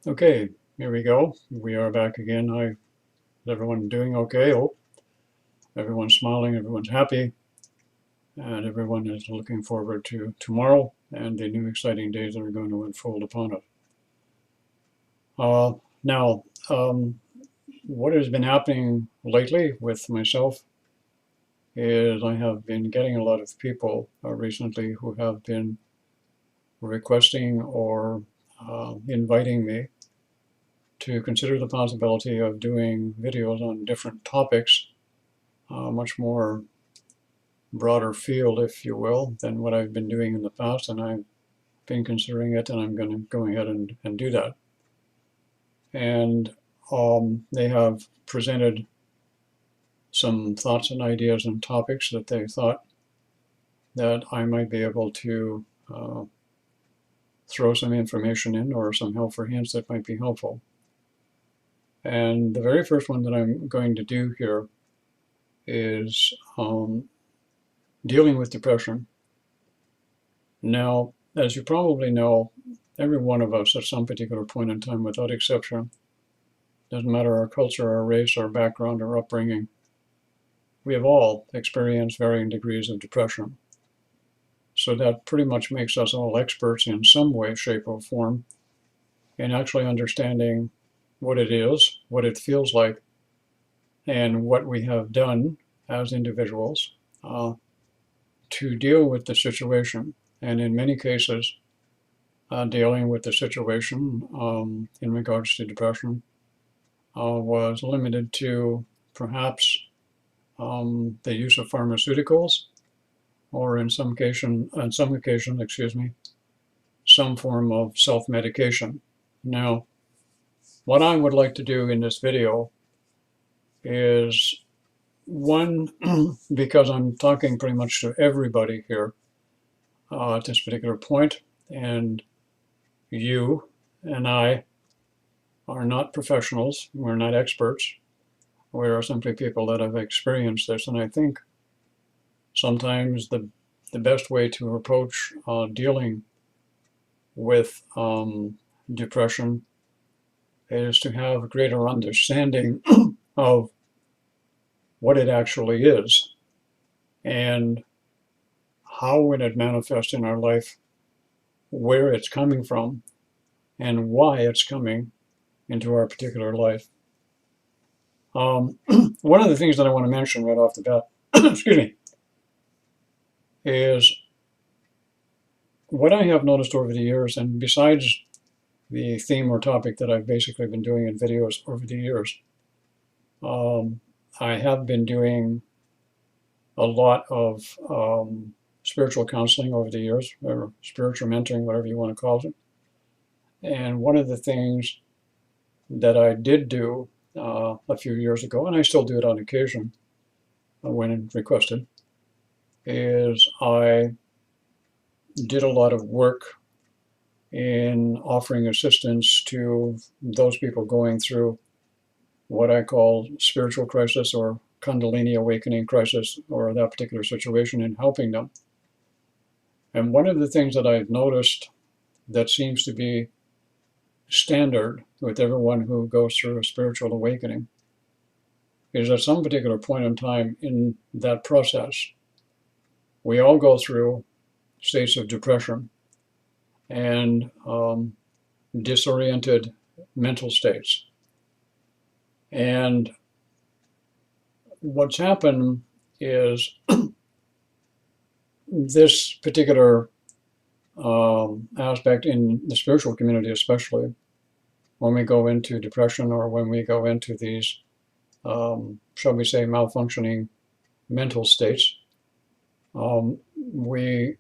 Okay, here we go. We are back again. Is everyone doing okay? Oh, everyone's smiling, everyone's happy, and everyone is looking forward to tomorrow and the new exciting days that are going to unfold upon us. Uh, now, what has been happening lately with myself is I have been getting a lot of people recently who have been requesting or inviting me to consider the possibility of doing videos on different topics, much more broader field, if you will, than what I've been doing in the past, and I've been considering it, and I'm going to go ahead and do that. And they have presented some thoughts and ideas and topics that they thought that I might be able to throw some information in or some helpful hints that might be helpful. And the very first one that I'm going to do here is dealing with depression. Now, as you probably know, every one of us at some particular point in time, without exception, doesn't matter our culture, our race, our background, our upbringing, we have all experienced varying degrees of depression. So that pretty much makes us all experts in some way, shape, or form in actually understanding what it is, what it feels like, and what we have done as individuals to deal with the situation. And in many cases, dealing with the situation in regards to depression was limited to perhaps the use of pharmaceuticals, or in some occasion, some form of self-medication. Now, what I would like to do in this video is one, because I'm talking pretty much to everybody here at this particular point, and you and I are not professionals, we're not experts, we are simply people that have experienced this, and I think sometimes the best way to approach dealing with depression is to have a greater understanding of what it actually is and how it manifests in our life, where it's coming from, and why it's coming into our particular life. One of the things that I want to mention right off the bat, excuse me, is what I have noticed over the years, and besides the theme or topic that I've basically been doing in videos over the years, I have been doing a lot of spiritual counseling over the years, or spiritual mentoring, whatever you want to call it. And one of the things that I did do a few years ago, and I still do it on occasion when requested, is I did a lot of work in offering assistance to those people going through what I call spiritual crisis or Kundalini awakening crisis, or that particular situation, in helping them. And one of the things that I've noticed that seems to be standard with everyone who goes through a spiritual awakening is at some particular point in time in that process, we all go through states of depression and disoriented mental states. And what's happened is this particular aspect in the spiritual community, especially when we go into depression or when we go into these, shall we say, malfunctioning mental states, we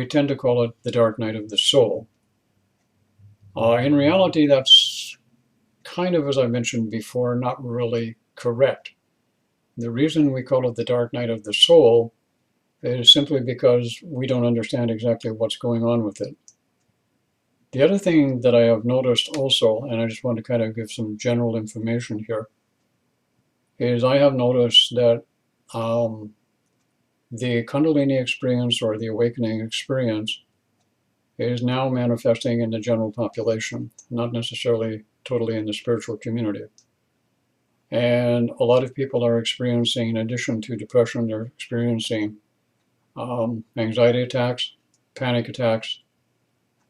tend to call it the dark night of the soul. In reality, that's kind of, as I mentioned before, not really correct. The reason we call it the dark night of the soul is simply because we don't understand exactly what's going on with it. The other thing that I have noticed also, and I just want to kind of give some general information here, is I have noticed that the Kundalini experience or the awakening experience is now manifesting in the general population, not necessarily totally in the spiritual community. And a lot of people are experiencing, in addition to depression, they're experiencing anxiety attacks, panic attacks,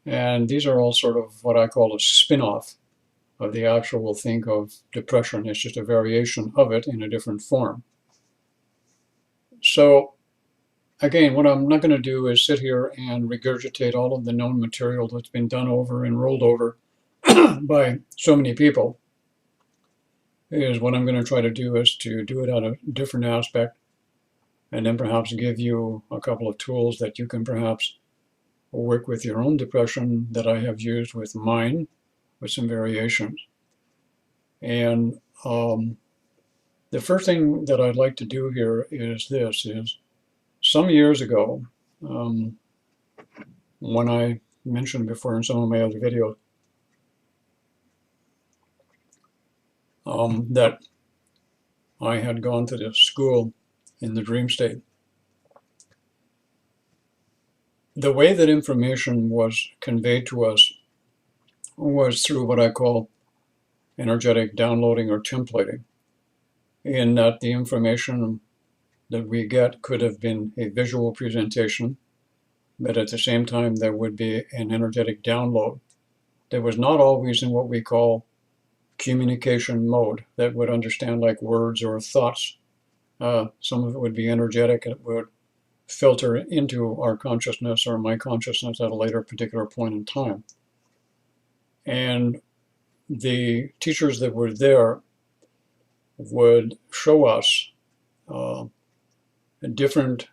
and these are all sort of what I call a spin-off of the actual think of depression. It's just a variation of it in a different form. So again, what I'm not going to do is sit here and regurgitate all of the known material that's been done over and rolled over by so many people. Is what I'm going to try to do is to do it at a different aspect, and then perhaps give you a couple of tools that you can perhaps work with your own depression that I have used with mine, with some variations. And the first thing that I'd like to do here is this, is some years ago, when I mentioned before in some of my other videos, that I had gone to this school in the dream state. The way that information was conveyed to us was through what I call energetic downloading or templating, in that the information that we get could have been a visual presentation, but at the same time there would be an energetic download that was not always in what we call communication mode, that would understand like words or thoughts. Some of it would be energetic, and it would filter into our consciousness or my consciousness at a later particular point in time. And the teachers that were there would show us different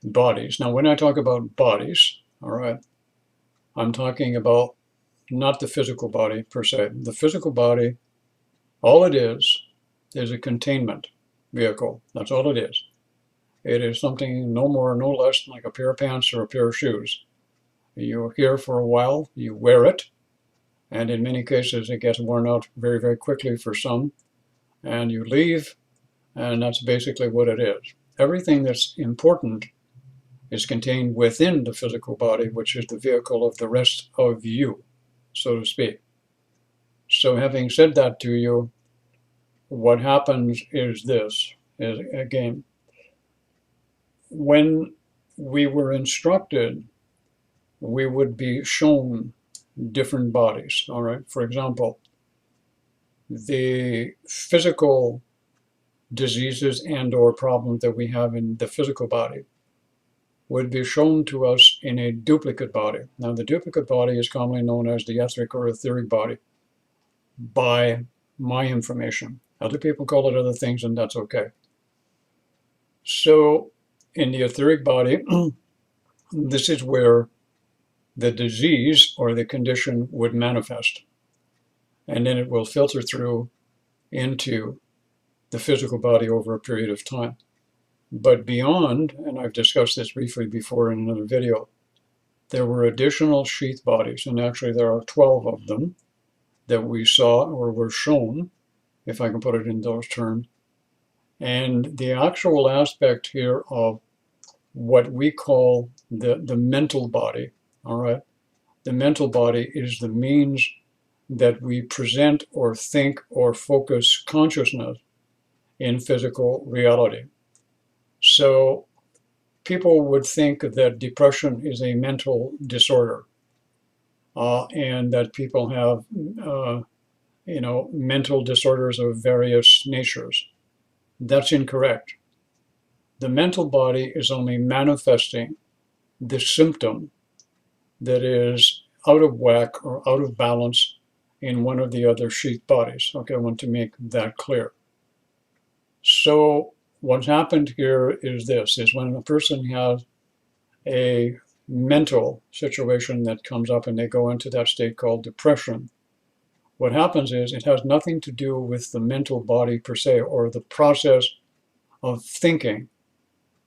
bodies. Now, when I talk about bodies, all right, I'm talking about not the physical body per se. The physical body, all it is a containment vehicle. That's all it is. It is something no more, no less than like a pair of pants or a pair of shoes. You're here for a while, you wear it, and in many cases it gets worn out very, very quickly for some, and you leave, and that's basically what it is. Everything that's important is contained within the physical body, which is the vehicle of the rest of you, so to speak. So having said that to you, what happens is this, is again, when we were instructed, we would be shown different bodies, all right? For example, the physical diseases and or problems that we have in the physical body would be shown to us in a duplicate body. Now, the duplicate body is commonly known as the etheric or etheric body by my information. Other people call it other things, and that's okay. So in the etheric body, this is where the disease or the condition would manifest. And then it will filter through into the physical body over a period of time. But beyond, and I've discussed this briefly before in another video, there were additional sheath bodies, and actually there are 12 of them that we saw or were shown, if I can put it in those terms. And the actual aspect here of what we call the mental body, all right? The mental body is the means that we present or think or focus consciousness in physical reality. So people would think that depression is a mental disorder, and that people have, mental disorders of various natures. That's incorrect. The mental body is only manifesting the symptom that is out of whack or out of balance in one of the other sheath bodies. Okay, I want to make that clear. So what's happened here is this, is when a person has a mental situation that comes up and they go into that state called depression, what happens is it has nothing to do with the mental body per se or the process of thinking.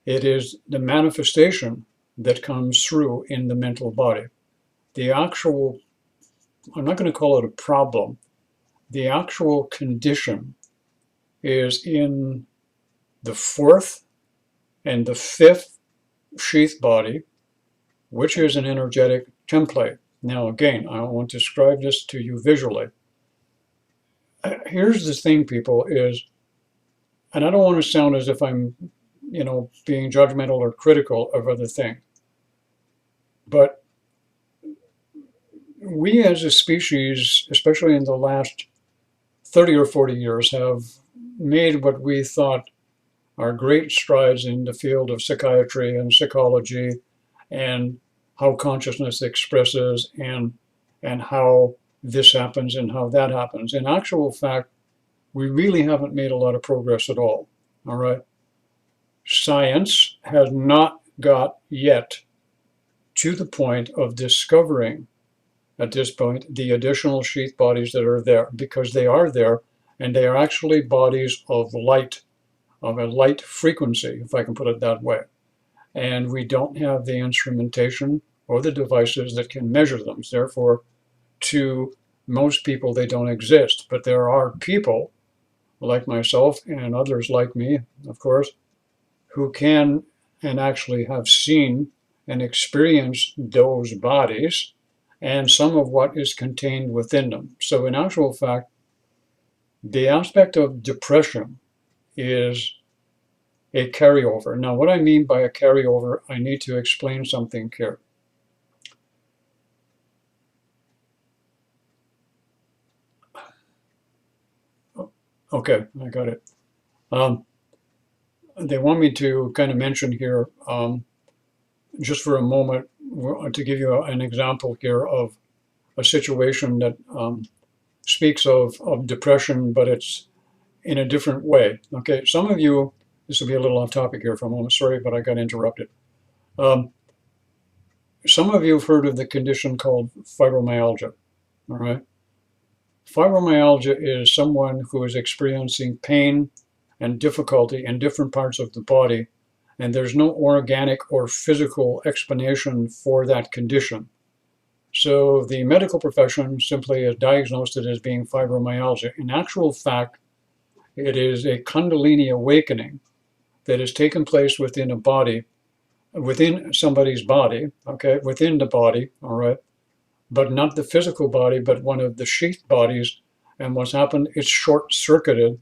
It is the manifestation that comes through in the mental body. The actual, I'm not going to call it a problem, the actual condition is in the fourth and the fifth sheath body, which is an energetic template. Now, again, I want to describe this to you visually. Here's the thing, people, is, and I don't want to sound as if I'm, being judgmental or critical of other things, but we as a species, especially in the last 30 or 40 years, have made what we thought are great strides in the field of psychiatry and psychology and how consciousness expresses and how this happens and how that happens. In actual fact, we really haven't made a lot of progress at all. All right. Science has not got yet to the point of discovering at this point the additional sheath bodies that are there, because they are there and they are actually bodies of light, of a light frequency, if I can put it that way. And we don't have the instrumentation or the devices that can measure them. Therefore, to most people, they don't exist. But there are people like myself and others like me, of course, who can and actually have seen and experienced those bodies and some of what is contained within them. So in actual fact, the aspect of depression is a carryover. Now, what I mean by a carryover, I need to explain something here. Okay, I got it. They want me to kind of mention here, just for a moment, to give you an example here of a situation that speaks of depression, but it's in a different way. Okay, some of you, this will be a little off topic here for a moment, sorry, but I got interrupted. Some of you have heard of the condition called fibromyalgia, all right? Fibromyalgia is someone who is experiencing pain and difficulty in different parts of the body, and there's no organic or physical explanation for that condition. So the medical profession simply has diagnosed it as being fibromyalgia. In actual fact, it is a Kundalini awakening that has taken place within a body, within somebody's body, okay, within the body, all right, but not the physical body, but one of the sheath bodies. And what's happened, it's short-circuited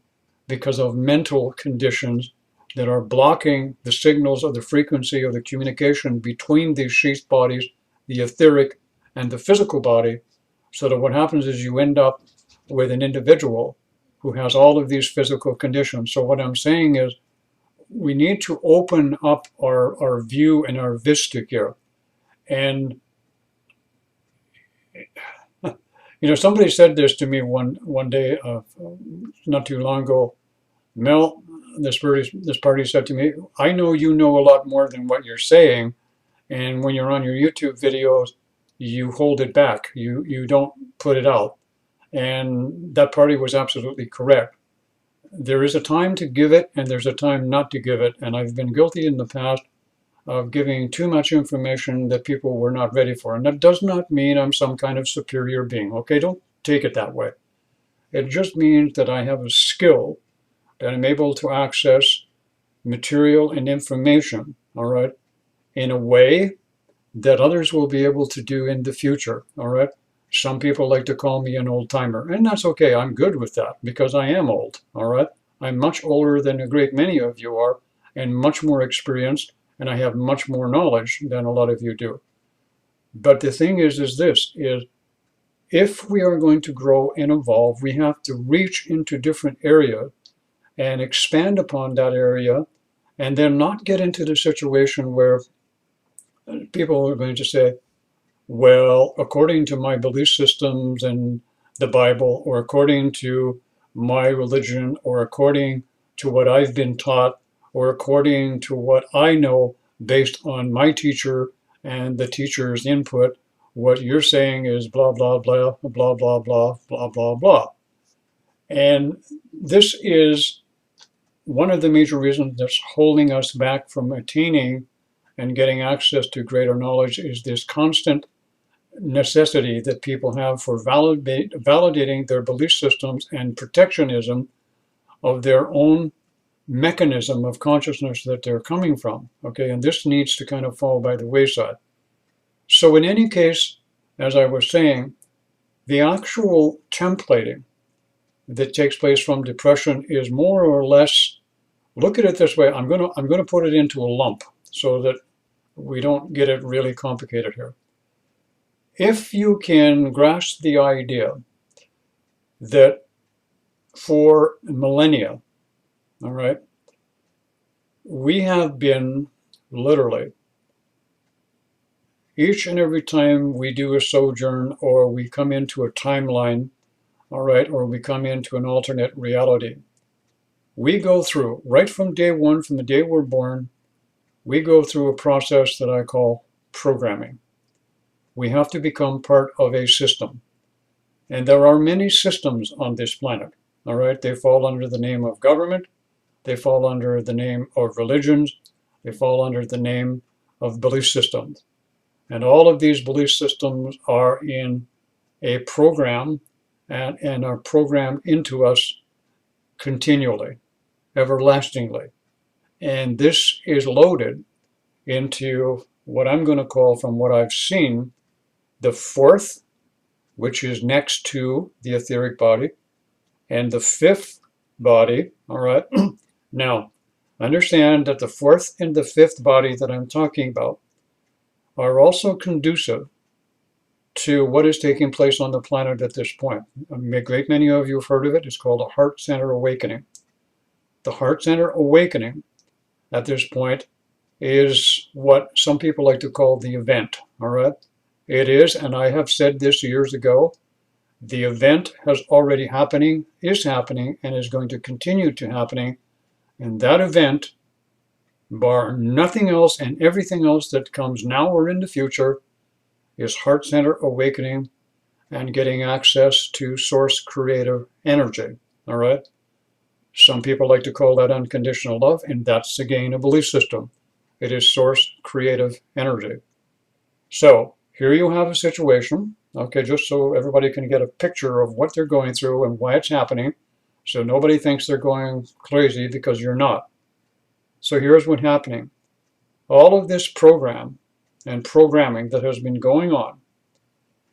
because of mental conditions that are blocking the signals of the frequency of the communication between these sheath bodies, the etheric and the physical body, so that what happens is you end up with an individual who has all of these physical conditions. So what I'm saying is we need to open up our view and our vista here. And somebody said this to me one day, not too long ago. Mel, this party said to me, I know you know a lot more than what you're saying, and when you're on your YouTube videos, you hold it back. You don't put it out. And that party was absolutely correct. There is a time to give it, and there's a time not to give it. And I've been guilty in the past of giving too much information that people were not ready for. And that does not mean I'm some kind of superior being. Okay, don't take it that way. It just means that I have a skill that I'm able to access material and information, all right, in a way that others will be able to do in the future, all right? Some people like to call me an old timer, and that's okay. I'm good with that because I am old, all right? I'm much older than a great many of you are and much more experienced, and I have much more knowledge than a lot of you do. But the thing is this, is if we are going to grow and evolve, we have to reach into different areas and expand upon that area, and then not get into the situation where people are going to say, well, according to my belief systems and the Bible, or according to my religion, or according to what I've been taught, or according to what I know based on my teacher and the teacher's input, what you're saying is blah, blah, blah, blah, blah, blah, blah, blah, blah. And this is one of the major reasons that's holding us back from attaining and getting access to greater knowledge, is this constant necessity that people have for validating their belief systems and protectionism of their own mechanism of consciousness that they're coming from. Okay, and this needs to kind of fall by the wayside. So in any case, as I was saying, the actual templating that takes place from depression is more or less, look at it this way, I'm gonna put it into a lump so that we don't get it really complicated here. If you can grasp the idea that for millennia, all right, we have been literally, each and every time we do a sojourn or we come into a timeline, all right, or we come into an alternate reality, we go through, right from day one, from the day we're born, we go through a process that I call programming. We have to become part of a system. And there are many systems on this planet, all right? They fall under the name of government. They fall under the name of religions. They fall under the name of belief systems. And all of these belief systems are in a program and are programmed into us continually, everlastingly. And this is loaded into what I'm going to call, from what I've seen, the fourth, which is next to the etheric body, and the fifth body, all right? Now, understand that the fourth and the fifth body that I'm talking about are also conducive to what is taking place on the planet at this point. A great many of you have heard of it. It's called a heart center awakening. The heart center awakening at this point is what some people like to call the event, all right? It is, and I have said this years ago, the event has already happening, is happening, and is going to continue to happening. And that event, bar nothing else and everything else that comes now or in the future, is heart center awakening and getting access to source creative energy, all right? Some people like to call that unconditional love, and that's again a belief system. It is source creative energy. So here you have a situation, okay, just so everybody can get a picture of what they're going through and why it's happening, so nobody thinks they're going crazy, because you're not. So here's what's happening. All of this program and programming that has been going on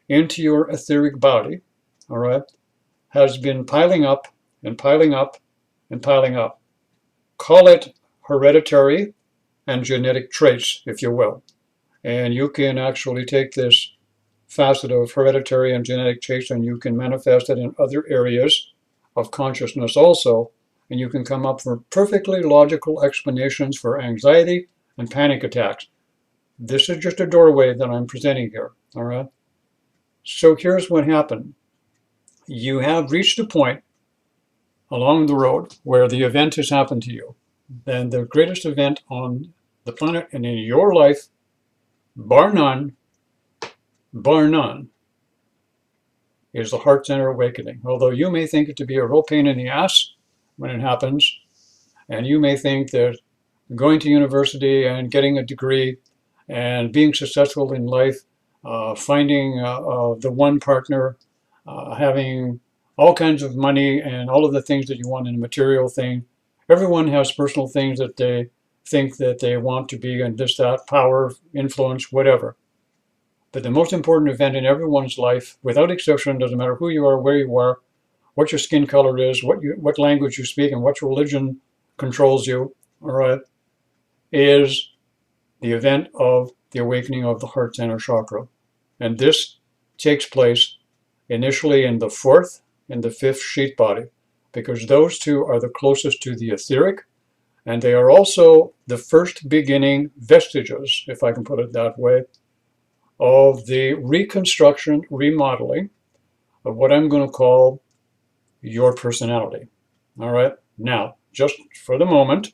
into your etheric body, all right, has been piling up and piling up and piling up. Call it hereditary and genetic traits, if you will. And you can actually take this facet of hereditary and genetic traits and you can manifest it in other areas of consciousness also. And you can come up with perfectly logical explanations for anxiety and panic attacks. This is just a doorway that I'm presenting here, all right? So here's what happened. You have reached a point along the road where the event has happened to you. Then the greatest event on the planet and in your life, bar none, is the heart center awakening. Although you may think it to be a real pain in the ass when it happens, and you may think that going to university and getting a degree and being successful in life, finding the one partner, having all kinds of money and all of the things that you want in a material thing. Everyone has personal things that they think that they want to be, and this, that, power, influence, whatever. But the most important event in everyone's life, without exception, doesn't matter who you are, where you are, what your skin color is, what language you speak, and what religion controls you, all right, is the event of the awakening of the heart center chakra. And this takes place initially in the fourth and the fifth sheath body, because those two are the closest to the etheric, and they are also the first beginning vestiges, if I can put it that way, of the reconstruction, remodeling of what I'm going to call your personality. All right. Now, just for the moment,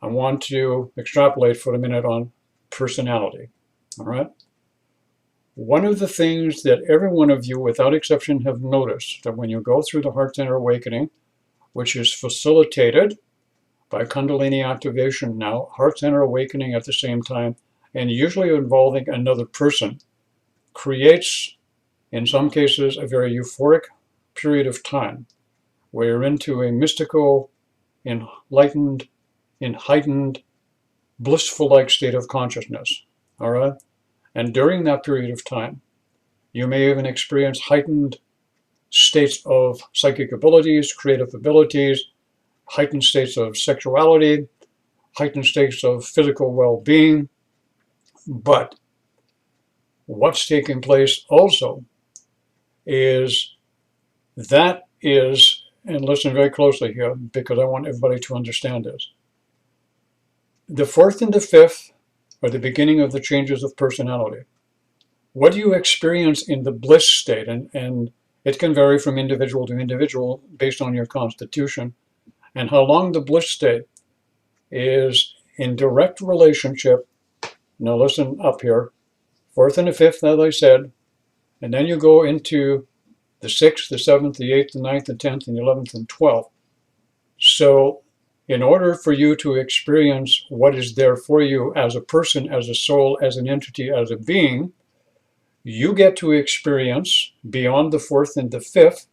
I want to extrapolate for a minute on personality. All right. One of the things that every one of you, without exception, have noticed, that when you go through the heart center awakening, which is facilitated by Kundalini activation now, heart center awakening at the same time, and usually involving another person, creates, in some cases, a very euphoric period of time where you're into a mystical, enlightened, heightened, blissful-like state of consciousness, all right? And during that period of time, You may even experience heightened states of psychic abilities, creative abilities, heightened states of sexuality, heightened states of physical well-being. But what's taking place also is that is, and listen very closely here because I want everybody to understand this. The fourth and the fifth are the beginning of the changes of personality. What do you experience in the bliss state? And it can vary from individual to individual based on your constitution and how long the bliss state is in direct relationship. Now listen up here. Fourth and the fifth, as I said, and then you go into the sixth, the seventh, the eighth, the ninth, the 10th, and the 11th, and 12th. So in order for you to experience what is there for you as a person, as a soul, as an entity, as a being, you get to experience beyond the fourth and the fifth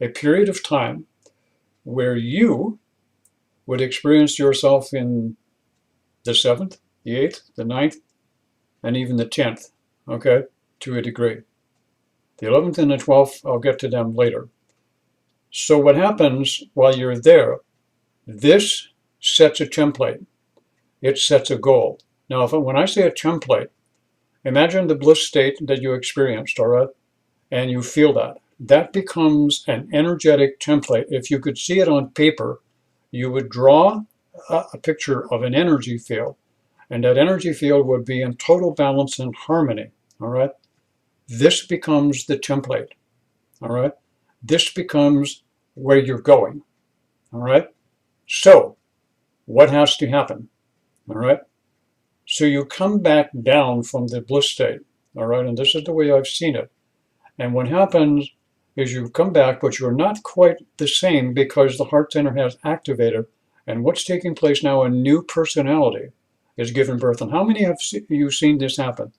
a period of time where you would experience yourself in the seventh, the eighth, the ninth, and even the 10th, okay, to a degree. The 11th and the 12th, I'll get to them later. So what happens while you're there, this sets a template. It sets a goal. Now, when I say a template, imagine the bliss state that you experienced, all right, and you feel that. That becomes an energetic template. If you could see it on paper, you would draw a picture of an energy field, and that energy field would be in total balance and harmony, all right? This becomes the template, all right? This becomes where you're going, all right? So, what has to happen, all right? So you come back down from the bliss state, all right? And this is the way I've seen it. And what happens is you come back, but you're not quite the same because the heart center has activated. And what's taking place now, a new personality is given birth. And how many have you seen this happen?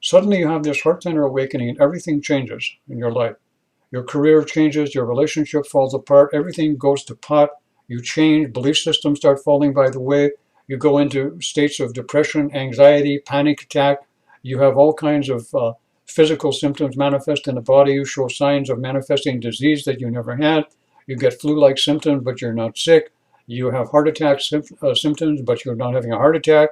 Suddenly you have this heart center awakening and everything changes in your life. Your career changes, your relationship falls apart, everything goes to pot, you change, belief systems start falling by the way, you go into states of depression, anxiety, panic attack, you have all kinds of physical symptoms manifest in the body, you show signs of manifesting disease that you never had, you get flu-like symptoms but you're not sick, you have heart attack symptoms but you're not having a heart attack,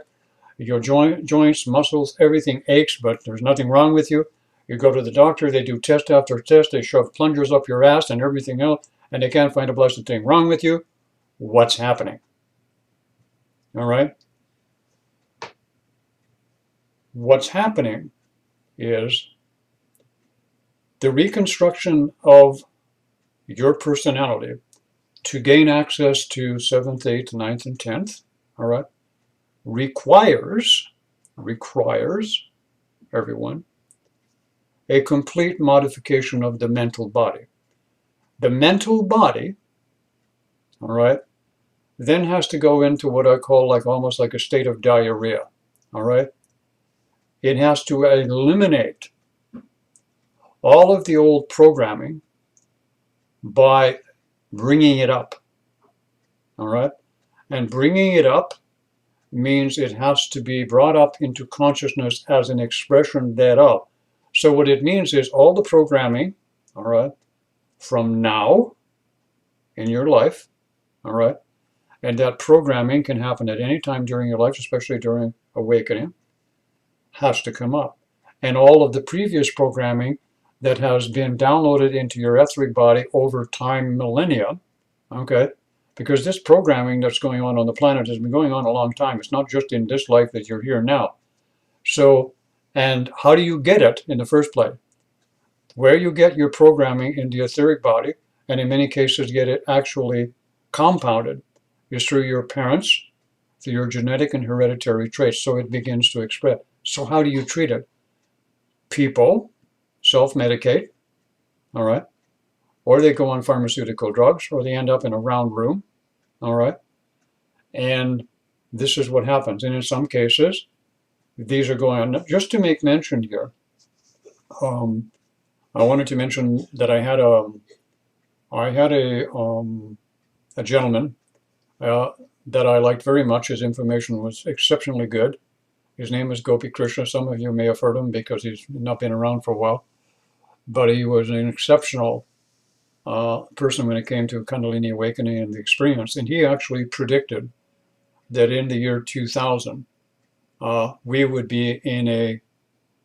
your joints, muscles, everything aches, but there's nothing wrong with you. You go to the doctor, they do test after test, they shove plungers up your ass and everything else, and they can't find a blessed thing wrong with you. What's happening? All right? What's happening is the reconstruction of your personality to gain access to 7th, 8th, 9th, and 10th, all right, requires everyone a complete modification of the mental body. The mental body, all right, then has to go into what I call like almost like a state of diarrhea, all right? It has to eliminate all of the old programming by bringing it up, all right? And bringing it up means it has to be brought up into consciousness as an expression thereof. So what it means is all the programming, all right, from now in your life, all right, and that programming can happen at any time during your life, especially during awakening, has to come up. And all of the previous programming that has been downloaded into your etheric body over time, millennia, okay, because this programming that's going on the planet has been going on a long time. It's not just in this life that you're here now. So, and how do you get it in the first place? Where you get your programming in the etheric body, and in many cases get it actually compounded, is through your parents, through your genetic and hereditary traits, so it begins to express. So how do you treat it? People self-medicate, all right? Or they go on pharmaceutical drugs, or they end up in a round room, all right? And this is what happens. And in some cases, these are going on. Just to make mention here, I wanted to mention that I had a gentleman that I liked very much. His information was exceptionally good. His name is Gopi Krishna. Some of you may have heard him because he's not been around for a while. but he was an exceptional person when it came to Kundalini awakening and the experience. And he actually predicted that in the year 2000, we would be in a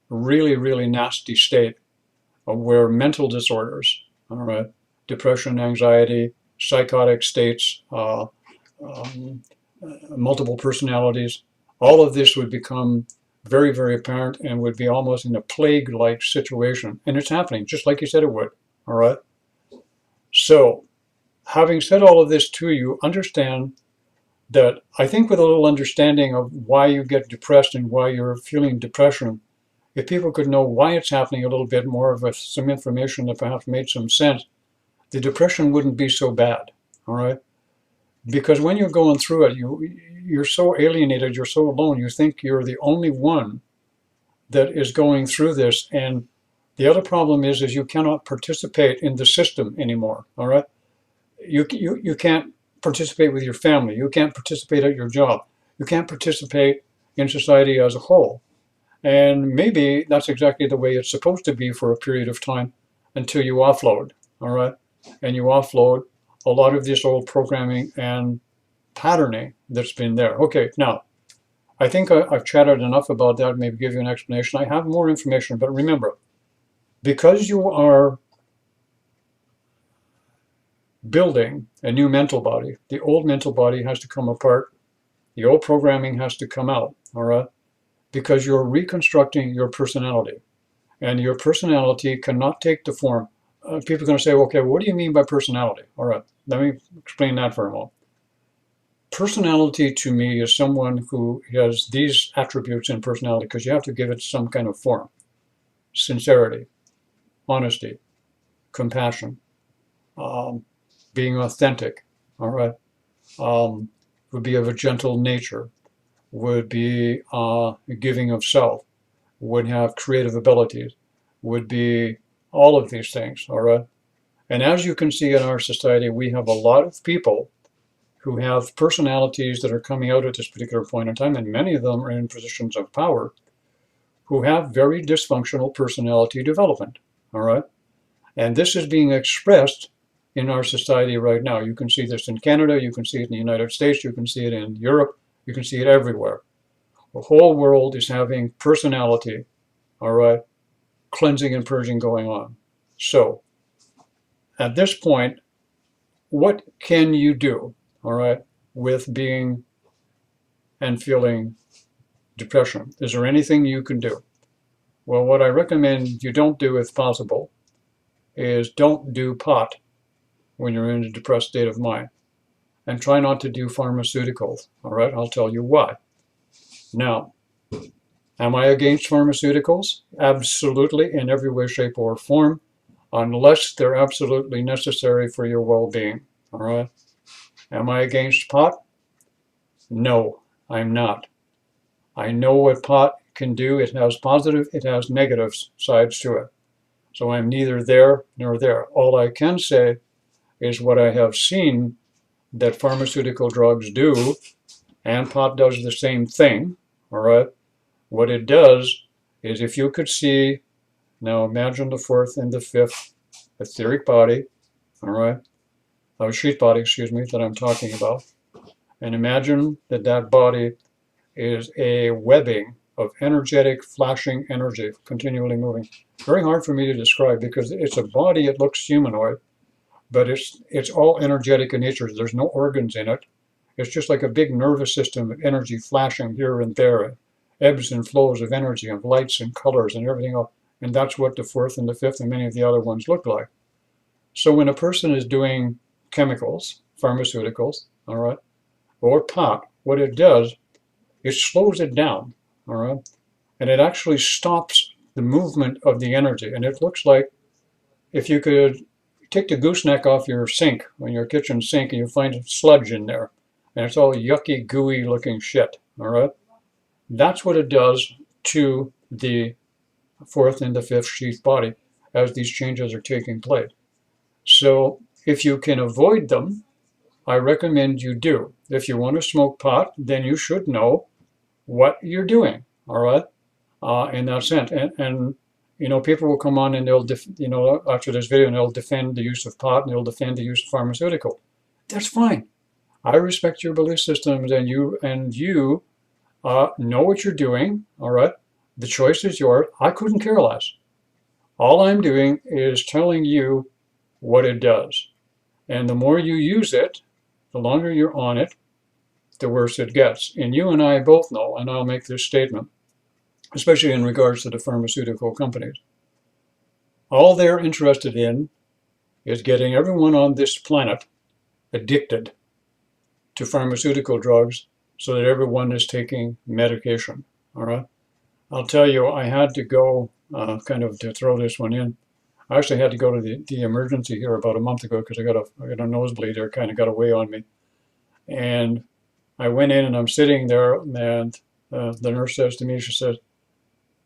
really, really nasty state of where mental disorders, all right, depression, anxiety, psychotic states, multiple personalities, all of this would become very, very apparent and would be almost in a plague-like situation. And it's happening, just like you said it would, all right? So, having said all of this to you, understand that I think with a little understanding of why you get depressed and why you're feeling depression, if people could know why it's happening a little bit more of some information that perhaps made some sense, the depression wouldn't be so bad, all right? Because when you're going through it, you're so alienated, you're so alone, you think you're the only one that is going through this. And the other problem is you cannot participate in the system anymore, all right? You can't participate with your family. You can't participate at your job. You can't participate in society as a whole. And maybe that's exactly the way it's supposed to be for a period of time until you offload, all right? And you offload a lot of this old programming and patterning that's been there. Okay, now, I think I've chatted enough about that, maybe give you an explanation. I have more information, but remember, because you are building a new mental body, the old mental body has to come apart, the old programming has to come out, all right? Because you're reconstructing your personality, and your personality cannot take the form. People are going to say, okay, well, what do you mean by personality? All right, let me explain that for a moment. Personality to me is someone who has these attributes in personality because you have to give it some kind of form. Sincerity, honesty, compassion, being authentic, all right, would be of a gentle nature, would be giving of self, would have creative abilities, would be all of these things, all right? And as you can see in our society, we have a lot of people who have personalities that are coming out at this particular point in time, and many of them are in positions of power, who have very dysfunctional personality development, all right? And this is being expressed in our society right now. You can see this in Canada, you can see it in the United States, you can see it in Europe, you can see it everywhere. The whole world is having personality, all right, cleansing and purging going on. So, at this point, what can you do, all right, with being and feeling depression? Is there anything you can do? Well, what I recommend you don't do if possible is don't do pot when you're in a depressed state of mind. And try not to do pharmaceuticals, all right? I'll tell you why. Now, am I against pharmaceuticals? Absolutely, in every way, shape, or form, unless they're absolutely necessary for your well-being, all right? Am I against pot? No, I'm not. I know what pot can do. It has positive, it has negative sides to it. So I'm neither there nor there. All I can say is what I have seen that pharmaceutical drugs do, and pot does the same thing, all right? What it does is if you could see, now imagine the fourth and the fifth etheric body, all right? Sheath body, excuse me, that I'm talking about. And imagine that that body is a webbing of energetic, flashing energy, continually moving. Very hard for me to describe because it's a body, it looks humanoid, but it's all energetic in nature. There's no organs in it. It's just like a big nervous system of energy flashing here and there, ebbs and flows of energy and lights and colors and everything else. And that's what the fourth and the fifth and many of the other ones look like. So when a person is doing chemicals, pharmaceuticals, all right, or pot, what it does, it slows it down, all right, and it actually stops the movement of the energy. And it looks like if you could take the gooseneck off your sink, on your kitchen sink, and you find sludge in there, and it's all yucky, gooey looking shit, all right? That's what it does to the fourth and the fifth sheath body as these changes are taking place. So if you can avoid them, I recommend you do. If you want to smoke pot, then you should know what you're doing, all right, in that sense. And You know, people will come on and they'll, after this video, and they'll defend the use of pot and they'll defend the use of pharmaceutical. That's fine. I respect your belief systems, and you know what you're doing. All right, the choice is yours. I couldn't care less. All I'm doing is telling you what it does, and the more you use it, the longer you're on it, the worse it gets. And you and I both know, and I'll make this statement, especially in regards to the pharmaceutical companies. All they're interested in is getting everyone on this planet addicted to pharmaceutical drugs so that everyone is taking medication. All right. I'll tell you, I had to go, kind of to throw this one in. I actually had to go to the emergency here about a month ago because I got a nosebleed there, kind of got away on me. And I went in and I'm sitting there, and the nurse says to me, she says,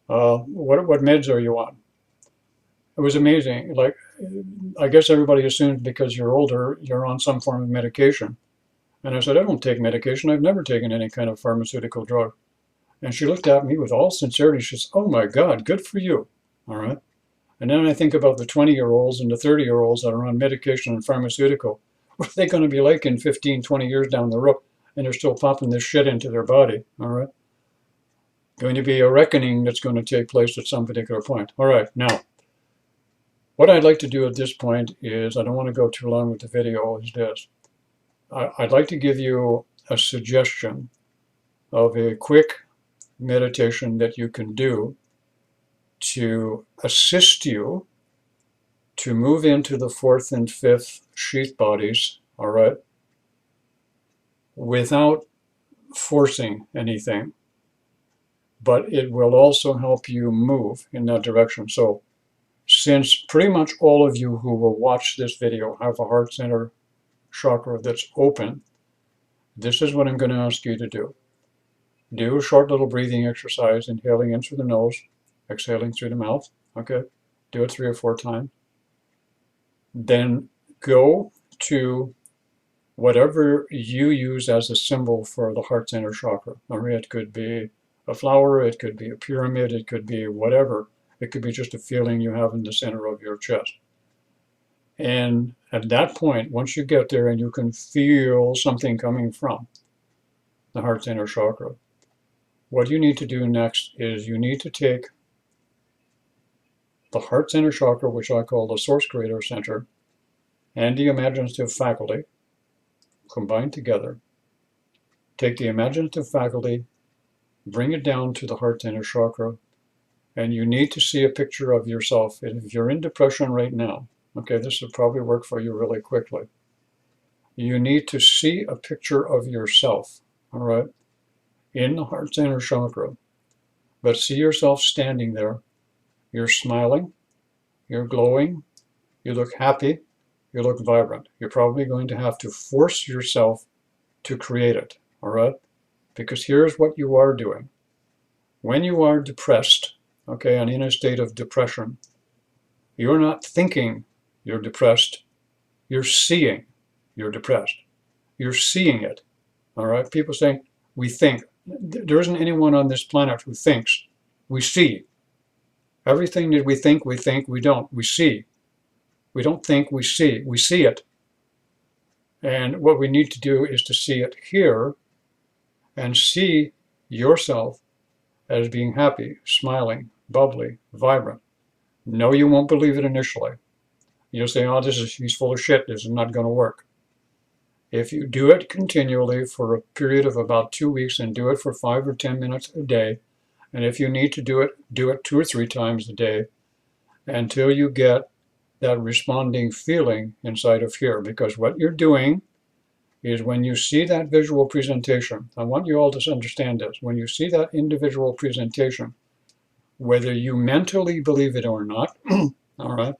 what meds are you on? It was amazing. Like, I guess everybody assumes because you're older, you're on some form of medication. And I said, I don't take medication. I've never taken any kind of pharmaceutical drug. And she looked at me with all sincerity. She says, oh my God, good for you. All right. And then I think about the 20-year-olds and the 30-year-olds that are on medication and pharmaceutical. What are they going to be like in 15, 20 years down the road? And they're still popping this shit into their body. All right. Going to be a reckoning that's going to take place at some particular point. All right. Now, what I'd like to do at this point is, I don't want to go too long with the video, is this. I'd like to give you a suggestion of a quick meditation that you can do to assist you to move into the fourth and fifth sheath bodies, all right, without forcing anything. But it will also help you move in that direction. So since pretty much all of you who will watch this video have a heart center chakra that's open, this is what I'm going to ask you to do. Do a short little breathing exercise, inhaling in through the nose, exhaling through the mouth. Okay, do it 3 or 4 times. Then go to whatever you use as a symbol for the heart center chakra. It could be a flower, it could be a pyramid, it could be whatever. It could be just a feeling you have in the center of your chest. And at that point, once you get there and you can feel something coming from the heart center chakra, what you need to do next is you need to take the heart center chakra, which I call the source creator center, and the imaginative faculty combined together. Take the imaginative faculty, bring it down to the heart center chakra, and you need to see a picture of yourself. And if you're in depression right now, okay, this will probably work for you really quickly. You need to see a picture of yourself, all right, in the heart center chakra. But see yourself standing there. You're smiling, you're glowing, you look happy, you look vibrant. You're probably going to have to force yourself to create it, all right? Because here's what you are doing. When you are depressed, okay, and in a state of depression, you're not thinking you're depressed, you're seeing you're depressed. You're seeing it, all right? People saying, we think. There isn't anyone on this planet who thinks. We see. Everything that we think, we don't. We see. We don't think, we see. We see it. And what we need to do is to see it here and see yourself as being happy, smiling, bubbly, vibrant. No, you won't believe it initially. You'll say, oh, he's full of shit. This is not going to work. If you do it continually for a period of about 2 weeks and do it for 5 or 10 minutes a day, and if you need to do it 2 or 3 times a day until you get that responding feeling inside of here. Because what you're doing is when you see that visual presentation, I want you all to understand this. When you see that individual presentation, whether you mentally believe it or not, all right,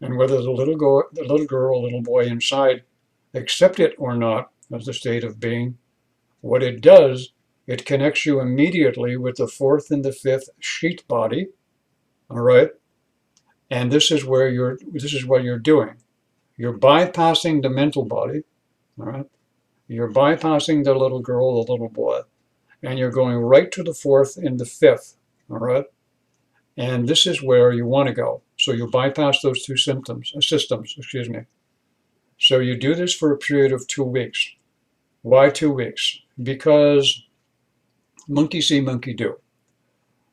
and whether the little girl, little boy inside accept it or not as the state of being, what it does, it connects you immediately with the fourth and the fifth sheath body, all right? And this is what you're doing. You're bypassing the mental body, all right? You're bypassing the little girl, the little boy, and you're going right to the fourth and the fifth, all right? And this is where you want to go. So you bypass those two systems, excuse me. So you do this for a period of 2 weeks. Why 2 weeks? Because monkey see, monkey do.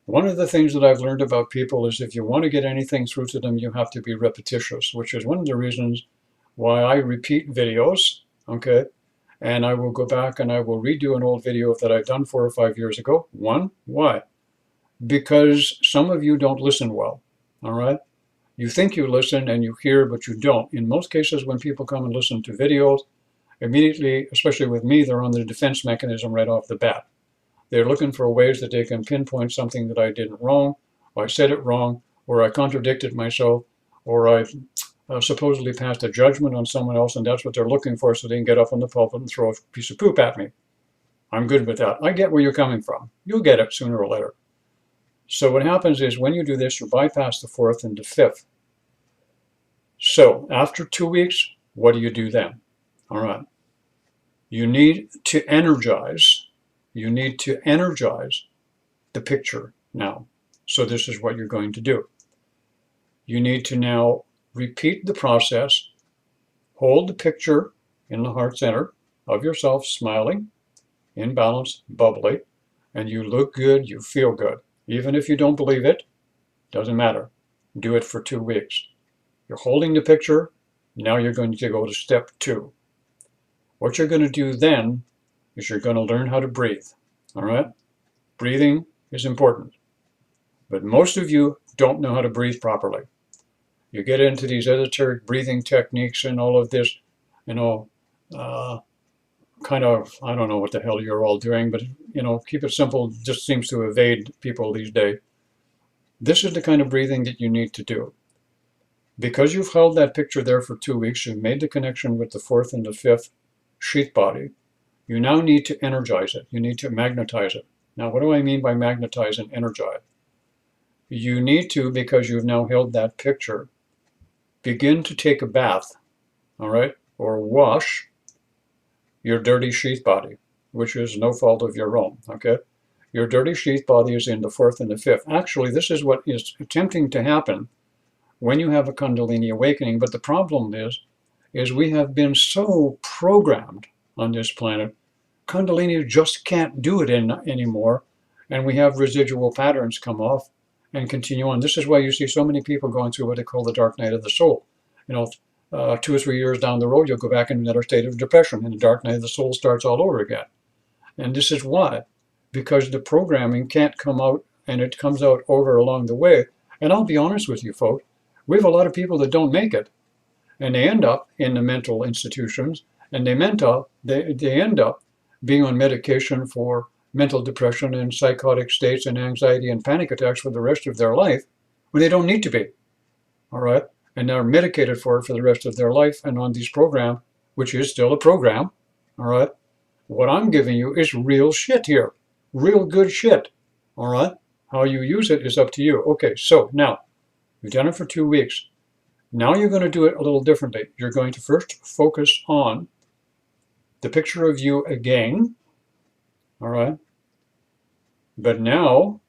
One of the things that I've learned about people is if you want to get anything through to them, you have to be repetitious, which is one of the reasons why I repeat videos, okay? And I will go back and I will redo an old video that I've done 4 or 5 years ago. Why? Because some of you don't listen well, all right? You think you listen and you hear, but you don't. In most cases, when people come and listen to videos, immediately, especially with me, they're on the defense mechanism right off the bat. They're looking for ways that they can pinpoint something that I did wrong, or I said it wrong, or I contradicted myself, or I supposedly passed a judgment on someone else, and that's what they're looking for, so they can get up on the pulpit and throw a piece of poop at me. I'm good with that. I get where you're coming from. You'll get it sooner or later. So what happens is when you do this, you bypass the 4th and the 5th. So after 2 weeks, what do you do then? All right. You need to energize. You need to energize the picture now. So this is what you're going to do. You need to now repeat the process. Hold the picture in the heart center of yourself, smiling, in balance, bubbly, and you look good, you feel good. Even if you don't believe it, doesn't matter. Do it for 2 weeks. You're holding the picture. Now you're going to go to step 2. What you're going to do then is you're going to learn how to breathe. All right? Breathing is important. But most of you don't know how to breathe properly. You get into these esoteric breathing techniques and all of this, kind of, I don't know what the hell you're all doing, but, keep it simple, just seems to evade people these days. This is the kind of breathing that you need to do. Because you've held that picture there for 2 weeks, you've made the connection with the 4th and the 5th sheath body. You now need to energize it. You need to magnetize it. Now, what do I mean by magnetize and energize? You need to, because you've now held that picture, begin to take a bath, all right, or wash your dirty sheath body, which is no fault of your own, okay? Your dirty sheath body is in the 4th and the 5th. Actually, this is what is attempting to happen when you have a Kundalini awakening. But the problem is we have been so programmed on this planet, Kundalini just can't do it anymore, and we have residual patterns come off and continue on. This is why you see so many people going through what they call the dark night of the soul. 2 or 3 years down the road, you'll go back in another state of depression, and the dark night of the soul starts all over again. And this is why, because the programming can't come out, and it comes out over along the way. And I'll be honest with you, folks, we have a lot of people that don't make it, and they end up in the mental institutions, and they end up being on medication for mental depression and psychotic states and anxiety and panic attacks for the rest of their life when they don't need to be. All right? And they're medicated for it for the rest of their life and on these programs, which is still a program. All right? What I'm giving you is real shit here. Real good shit. All right? How you use it is up to you. Okay, so now, you've done it for 2 weeks. Now you're going to do it a little differently. You're going to first focus on the picture of you again. All right? But now,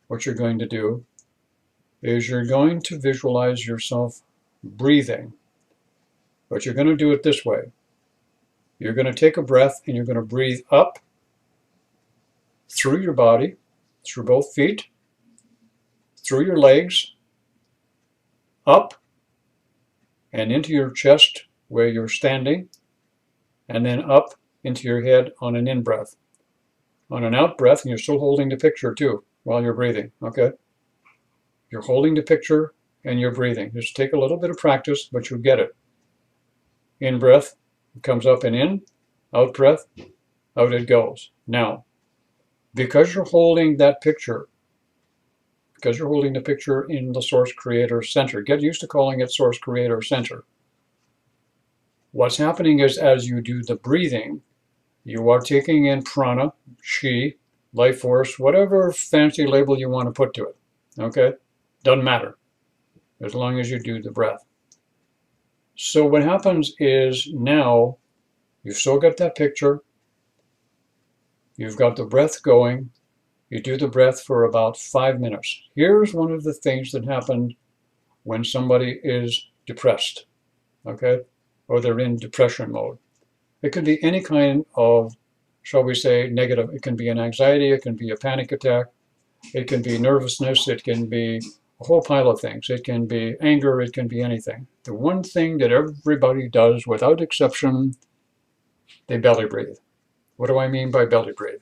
what you're going to do is you're going to visualize yourself breathing. But you're going to do it this way. You're going to take a breath and you're going to breathe up through your body, through both feet, through your legs, up and into your chest where you're standing, and then up into your head on an in-breath. On an out-breath, and you're still holding the picture too while you're breathing, okay? You're holding the picture and you're breathing. Just take a little bit of practice, but you'll get it. In-breath, it comes up and in. Out-breath, out it goes. Now, because you're holding that picture, because you're holding the picture in the Source Creator Center, get used to calling it Source Creator Center. What's happening is as you do the breathing, you are taking in prana, chi, life force, whatever fancy label you want to put to it. Okay? Doesn't matter, as long as you do the breath. So what happens is now you've still got that picture, you've got the breath going, You do the breath for about 5 minutes. Here's one of the things that happen when somebody is depressed, okay? Or they're in depression mode. It could be any kind of, shall we say, negative. It can be an anxiety, it can be a panic attack, it can be nervousness, it can be a whole pile of things. It can be anger, it can be anything. The one thing that everybody does without exception, they belly breathe. What do I mean by belly breathe?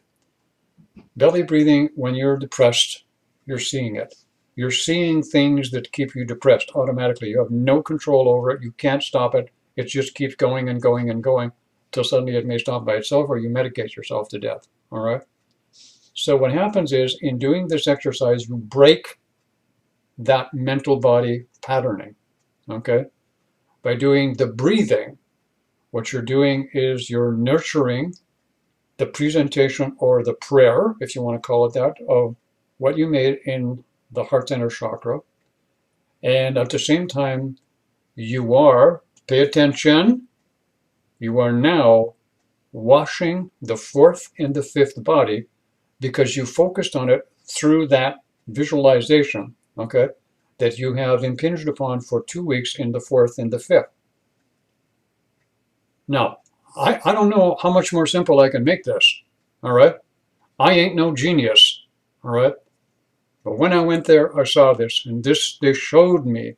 Belly breathing, when you're depressed, you're seeing it. You're seeing things that keep you depressed automatically. You have no control over it. You can't stop it. It just keeps going and going and going until suddenly it may stop by itself, or you medicate yourself to death. All right? So what happens is, in doing this exercise, you break that mental body patterning. Okay? By doing the breathing, what you're doing is you're nurturing the presentation, or the prayer, if you want to call it that, of what you made in the heart center chakra. And at the same time, you are, pay attention, you are now washing the fourth and the fifth body, because you focused on it through that visualization, okay, that you have impinged upon for 2 weeks in the fourth and the fifth. Now, I don't know how much more simple I can make this, all right? I ain't no genius, all right? But when I went there, I saw this, and this they showed me,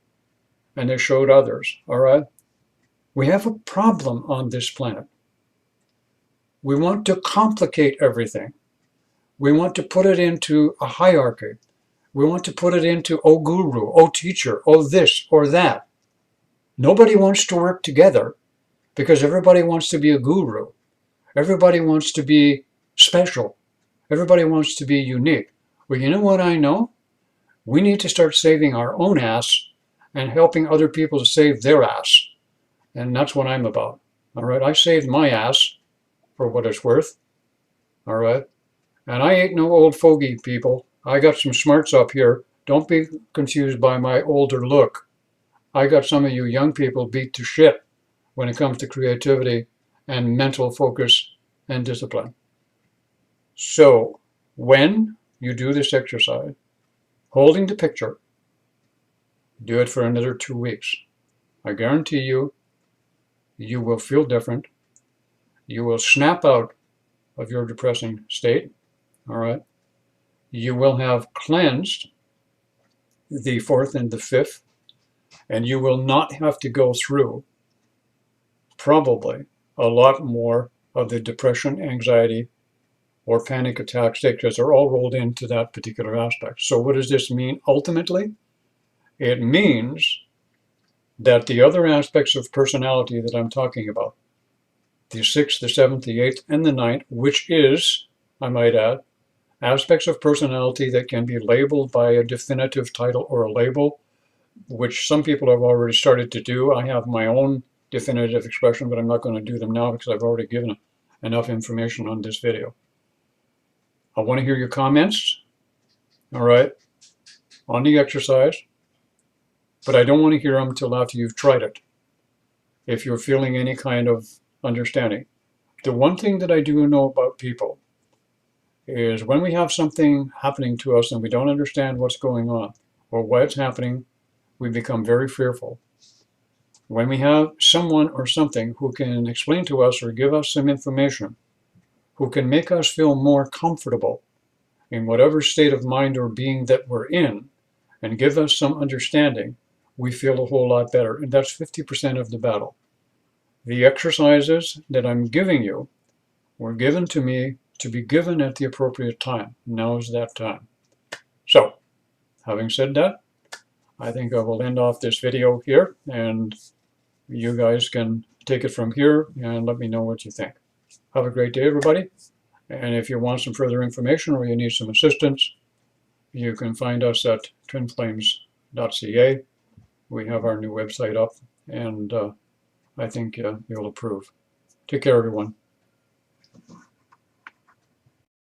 and they showed others, all right? We have a problem on this planet. We want to complicate everything. We want to put it into a hierarchy. We want to put it into, oh guru, oh teacher, oh this or that. Nobody wants to work together because everybody wants to be a guru. Everybody wants to be special. Everybody wants to be unique. Well, you know what I know? We need to start saving our own ass and helping other people to save their ass. And that's what I'm about. All right. I saved my ass for what it's worth. All right. And I ain't no old fogey, people. I got some smarts up here. Don't be confused by my older look. I got some of you young people beat to shit when it comes to creativity and mental focus and discipline. So when you do this exercise, holding the picture, do it for another 2 weeks. I guarantee you, you will feel different. You will snap out of your depressing state. All right. You will have cleansed the fourth and the fifth, and you will not have to go through probably a lot more of the depression, anxiety, or panic attack state, because they're all rolled into that particular aspect. So what does this mean ultimately? It means that the other aspects of personality that I'm talking about, the sixth, the seventh, the eighth, and the ninth, which is, I might add, aspects of personality that can be labeled by a definitive title or a label, which some people have already started to do. I have my own definitive expression, but I'm not going to do them now because I've already given enough information on this video. I want to hear your comments, all right, on the exercise, but I don't want to hear them until after you've tried it, if you're feeling any kind of understanding. The one thing that I do know about people is when we have something happening to us and we don't understand what's going on or why it's happening, we become very fearful. When we have someone or something who can explain to us or give us some information, who can make us feel more comfortable in whatever state of mind or being that we're in, and give us some understanding, we feel a whole lot better. And that's 50% of the battle. The exercises that I'm giving you were given to me to be given at the appropriate time. Now is that time. So, having said that, I think I will end off this video here, and you guys can take it from here and let me know what you think. Have a great day, everybody. And if you want some further information or you need some assistance, you can find us at twinflames.ca. We have our new website up, and I think you'll approve. Take care, everyone.